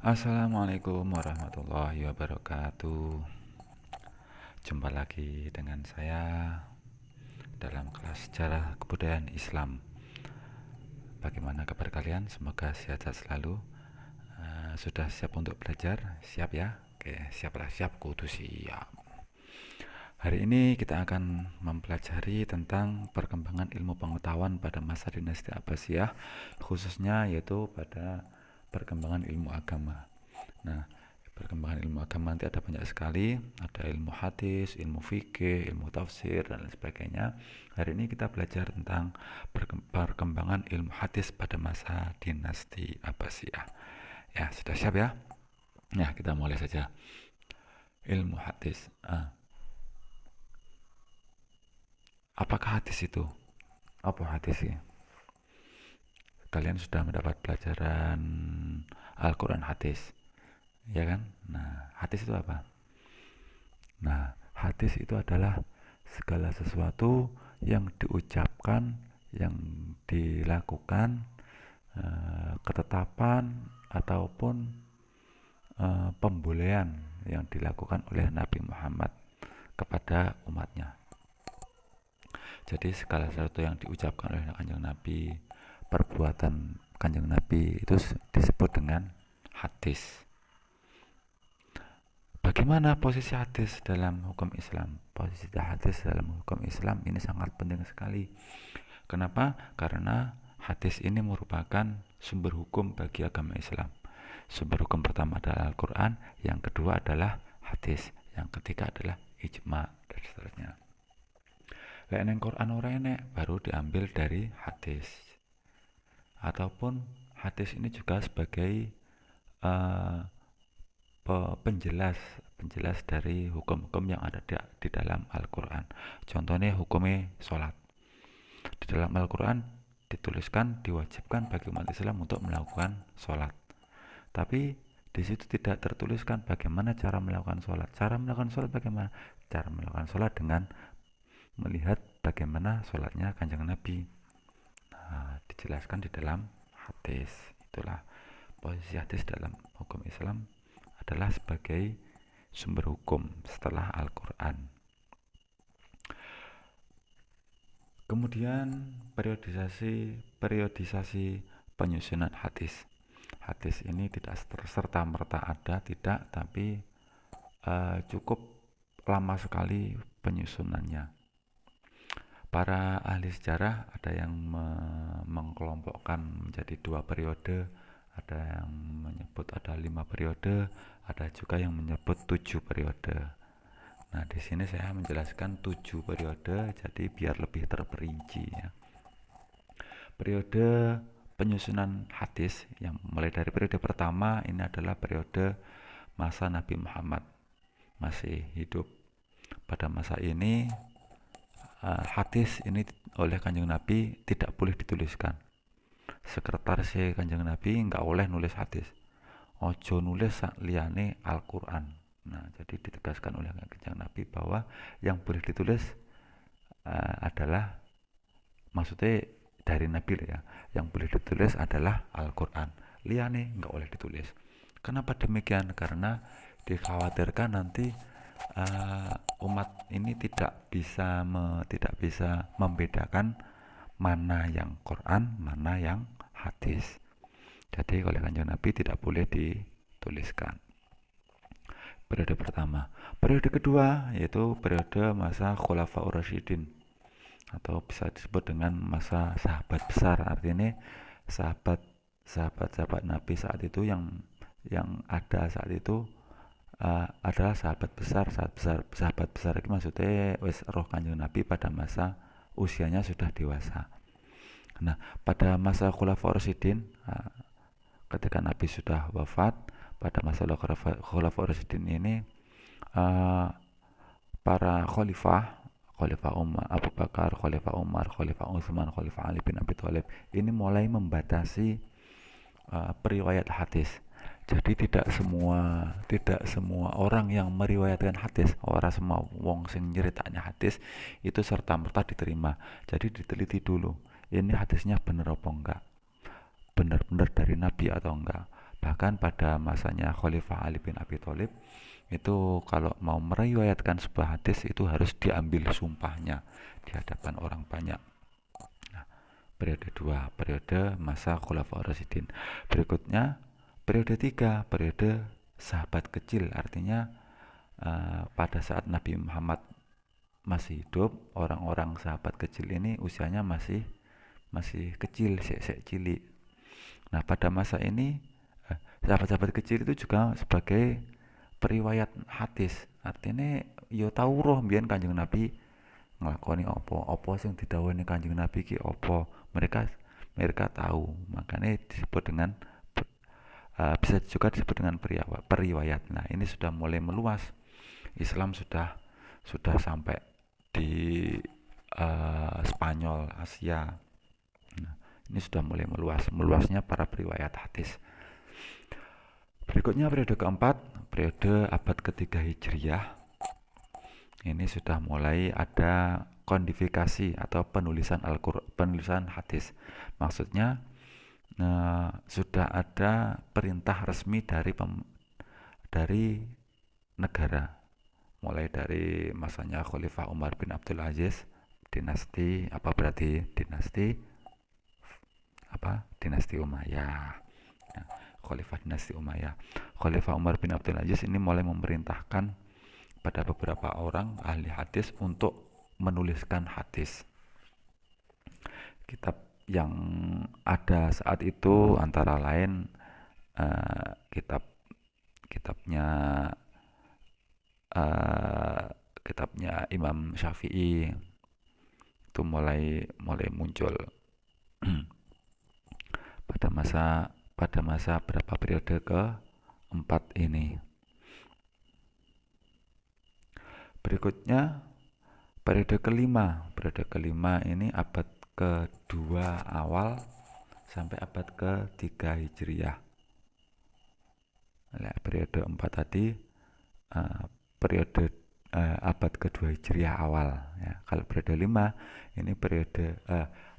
Assalamualaikum warahmatullahi wabarakatuh. Jumpa lagi dengan saya dalam kelas sejarah kebudayaan Islam. Bagaimana kabar kalian? Semoga sehat-sehat selalu. Sudah siap untuk belajar? Siap ya? Oke, siaplah, siap, kudu siap. Hari ini kita akan mempelajari tentang perkembangan ilmu pengetahuan pada masa dinasti Abbasiyah, khususnya yaitu pada perkembangan ilmu agama. Nah, perkembangan ilmu agama nanti ada banyak sekali, ada ilmu hadis, ilmu fikih, ilmu tafsir, dan lain sebagainya. Hari ini kita belajar tentang perkembangan ilmu hadis pada masa dinasti Abbasiyah. Ya, sudah siap ya? Ya, kita mulai saja. Ilmu hadis. Apakah hadis itu? Apa hadis ya? Kalian sudah mendapat pelajaran Al-Quran hadis, ya kan? Nah, hadis itu apa? Nah, hadis itu adalah segala sesuatu yang diucapkan, yang dilakukan, ketetapan ataupun pembolehan yang dilakukan oleh Nabi Muhammad kepada umatnya. Jadi segala sesuatu yang diucapkan oleh Kanjeng Nabi, perbuatan Kanjeng Nabi itu disebut dengan hadis. Bagaimana posisi hadis dalam hukum Islam? Posisi hadis dalam hukum Islam ini sangat penting sekali. Kenapa? Karena hadis ini merupakan sumber hukum bagi agama Islam. Sumber hukum pertama adalah Al-Quran, yang kedua adalah hadis, yang ketiga adalah ijma, dan seterusnya. Lek neng Quran ora enek, baru diambil dari hadis. Ataupun hadis ini juga sebagai penjelas dari hukum-hukum yang ada di dalam Al-Quran. Contohnya hukumnya sholat. Di dalam Al-Quran dituliskan, diwajibkan bagi umat Islam untuk melakukan sholat. Tapi di situ tidak tertuliskan bagaimana cara melakukan sholat. Cara melakukan sholat bagaimana? Cara melakukan sholat dengan melihat bagaimana sholatnya Kanjeng Nabi. Nah, dijelaskan di dalam hadis. Itulah posisi hadis dalam hukum Islam, adalah sebagai sumber hukum setelah Al-Quran. Kemudian periodisasi penyusunan hadis. Hadis ini tidak serta-merta ada, tidak, tapi cukup lama sekali penyusunannya. Para ahli sejarah ada yang mengkelompokkan menjadi 2 periode, ada yang menyebut ada 5 periode, ada juga yang menyebut 7 periode. Nah, di sini saya menjelaskan 7 periode, jadi biar lebih terperinci ya. Periode penyusunan hadis yang mulai dari periode pertama ini adalah periode masa Nabi Muhammad masih hidup. Pada masa ini hadis ini oleh Kanjeng Nabi tidak boleh dituliskan. Sekretaris Kanjeng Nabi nggak boleh nulis hadis. Ojo nulis liyane Al-Quran. Nah, jadi ditegaskan oleh Kanjeng Nabi bahwa yang boleh ditulis adalah, maksudnya dari Nabi ya, yang boleh ditulis adalah Al-Quran. Liyane nggak boleh ditulis. Kenapa demikian? Karena dikhawatirkan nanti umat ini tidak bisa membedakan mana yang Quran, mana yang hadis. Jadi oleh Kanjeng Nabi tidak boleh dituliskan. Periode pertama. Periode kedua yaitu periode masa Khulafaur Rasyidin, atau bisa disebut dengan masa sahabat besar. Artinya sahabat Nabi saat itu yang ada saat itu adalah sahabat besar itu, maksudnya wis roh Kanjeng Nabi pada masa usianya sudah dewasa. Nah, pada masa Khulafaur Rasyidin, ketika Nabi sudah wafat, pada masa Khulafaur Rasyidin ini para khalifah Abu Bakar, Khalifah Umar, Khalifah Utsman, Khalifah Ali bin Abi Thalib ini mulai membatasi periwayat hadis. Jadi tidak semua orang yang meriwayatkan hadis, orang semua wong sing nyeritanya hadis itu serta merta diterima. Jadi diteliti dulu, ini hadisnya benar apa enggak, benar-benar dari Nabi atau enggak. Bahkan pada masanya Khalifah Ali bin Abi Thalib itu kalau mau meriwayatkan sebuah hadis itu harus diambil sumpahnya di hadapan orang banyak. Nah, periode 2, periode masa Khulafaur Rasyidin. Berikutnya periode 3, periode sahabat kecil. Artinya pada saat Nabi Muhammad masih hidup, orang-orang sahabat kecil ini usianya masih kecil, sek cilik. Nah, pada masa ini sahabat-sahabat kecil itu juga sebagai periwayat hadis. Artinya yo tahu roh mbiyen Kanjeng Nabi nglakoni apa sing didhawuhi Kanjeng Nabi ki apa. Mereka tahu. Makanya disebut dengan bisa juga disebut dengan periwayat. Nah, ini sudah mulai meluas. Islam sudah sampai di Spanyol, Asia. Nah, ini sudah mulai meluasnya para periwayat hadis. Berikutnya periode keempat, periode abad ketiga Hijriyah. Ini sudah mulai ada kodifikasi atau penulisan hadis. Maksudnya sudah ada perintah resmi dari negara. Mulai dari masanya Khalifah Umar bin Abdul Aziz, dinasti Umayyah. Nah, dinasti Umayyah. Khalifah Umar bin Abdul Aziz ini mulai memerintahkan pada beberapa orang ahli hadis untuk menuliskan hadis. Kitab yang ada saat itu antara lain kitabnya Imam Syafi'i itu mulai muncul pada masa berapa periode keempat ini. Berikutnya periode kelima ini abad kedua awal sampai abad ketiga Hijriyah. Nah, periode 4 tadi periode abad kedua Hijriah awal ya. Kalau periode 5 ini periode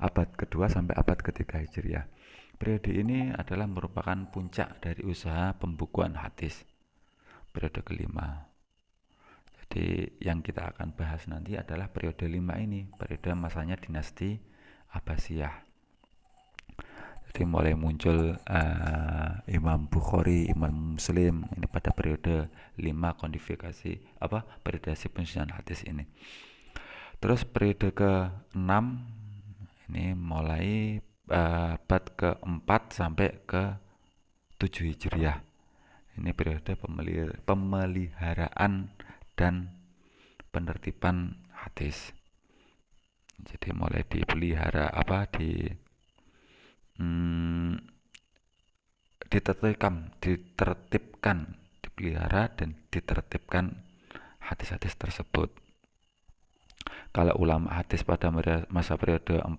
abad kedua sampai abad ketiga Hijriah. Periode ini adalah merupakan puncak dari usaha pembukuan hadis. Periode kelima. Jadi yang kita akan bahas nanti adalah periode 5 ini, periode masanya dinasti Abbasiyah. Jadi mulai muncul Imam Bukhari, Imam Muslim ini pada periode 5 kodifikasi periode penyusunan hadis ini. Terus periode ke-6 ini mulai abad ke-4 sampai ke-7 Hijriah. Ini periode pemeliharaan dan penertiban hadis. Jadi mulai dipelihara ditertibkan, dipelihara dan ditertibkan hadis-hadis tersebut. Kalau ulama hadis pada masa periode 4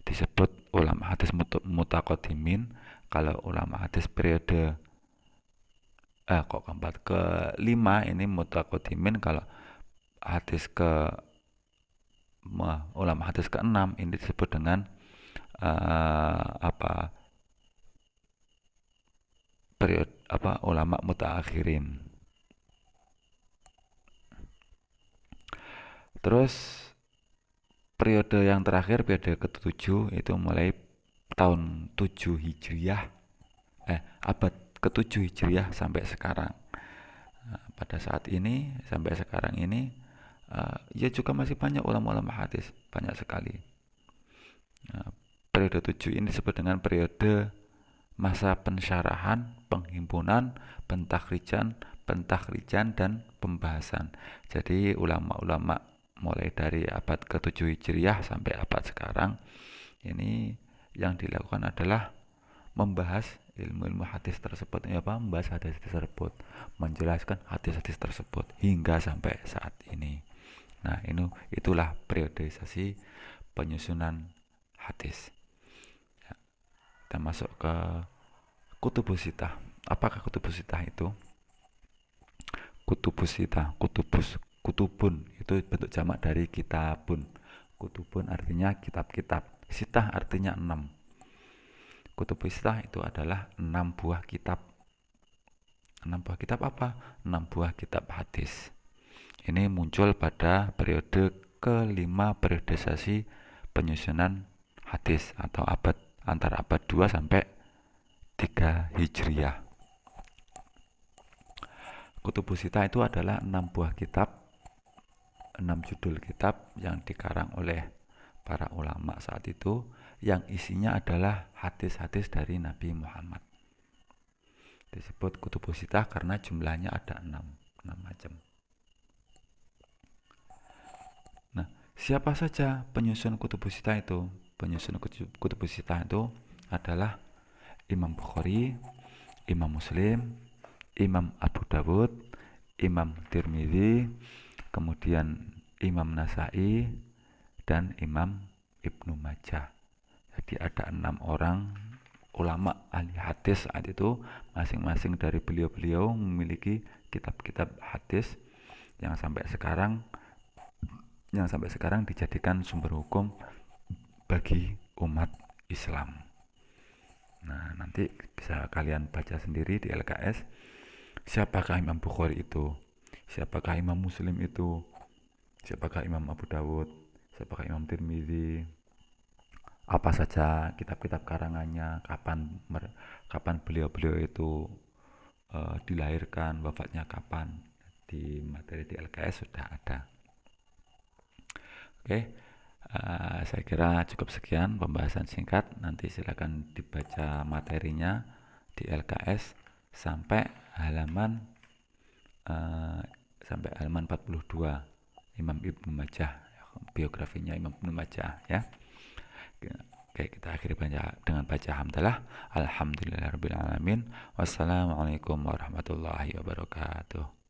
disebut ulama hadis mutaqaddimin. Kalau ulama hadis periode keempat ke-5 ini mutaqaddimin. Kalau ulama hadis ke-6 ini disebut dengan ulama mutaakhirin. Terus periode yang terakhir, periode ke-7 itu mulai tahun 7 Hijriah, abad ke-7 Hijriah sampai sekarang. Nah, pada saat ini sampai sekarang ini ya juga masih banyak ulama-ulama hadis, banyak sekali. Nah, periode 7 ini disebut dengan periode masa pensyarahan, penghimpunan, pentakhrijan, dan pembahasan. Jadi ulama-ulama mulai dari abad ke-7 Hijriah sampai abad sekarang ini yang dilakukan adalah membahas ilmu-ilmu hadis tersebut, membahas hadis tersebut, menjelaskan hadis-hadis tersebut hingga sampai saat ini. Nah, itulah periodisasi penyusunan hadis. Ya, kita masuk ke kutubus sitah. Apakah kutubus sitah itu? Kutubun itu bentuk jamak dari kitabun. Kutubun artinya kitab-kitab. Sitah artinya 6. Kutubus sitah itu adalah 6 buah kitab 6 buah kitab apa? 6 buah kitab hadis. Ini muncul pada periode kelima periodisasi penyusunan hadis atau antara abad 2 sampai 3 Hijriah. Kutubus Sittah itu adalah 6 buah kitab, 6 judul kitab yang dikarang oleh para ulama saat itu, yang isinya adalah hadis-hadis dari Nabi Muhammad. Disebut Kutubus Sittah karena jumlahnya ada 6 macam. Nah, siapa saja penyusun Kutubus Sittah itu? Penyusun Kutubus Sittah itu adalah Imam Bukhari, Imam Muslim, Imam Abu Dawud, Imam Tirmidzi, kemudian Imam Nasai, dan Imam Ibnu Majah. Jadi ada 6 orang ulama ahli hadis saat itu, masing-masing dari beliau-beliau memiliki kitab-kitab hadis yang sampai sekarang dijadikan sumber hukum bagi umat Islam. Nah, nanti bisa kalian baca sendiri di LKS, siapakah Imam Bukhari itu, siapakah Imam Muslim itu, siapakah Imam Abu Dawud, siapakah Imam Tirmidzi, apa saja kitab-kitab karangannya, kapan beliau-beliau itu dilahirkan, wafatnya kapan. Di materi di LKS sudah ada. Oke, saya kira cukup sekian pembahasan singkat. Nanti silakan dibaca materinya di LKS sampai halaman 42, Imam Ibnu Majah, biografinya Imam Ibnu Majah ya. Oke, kita akhiri dengan baca hamdalah. Alhamdulillahirabbil alamin. Wassalamualaikum warahmatullahi wabarakatuh.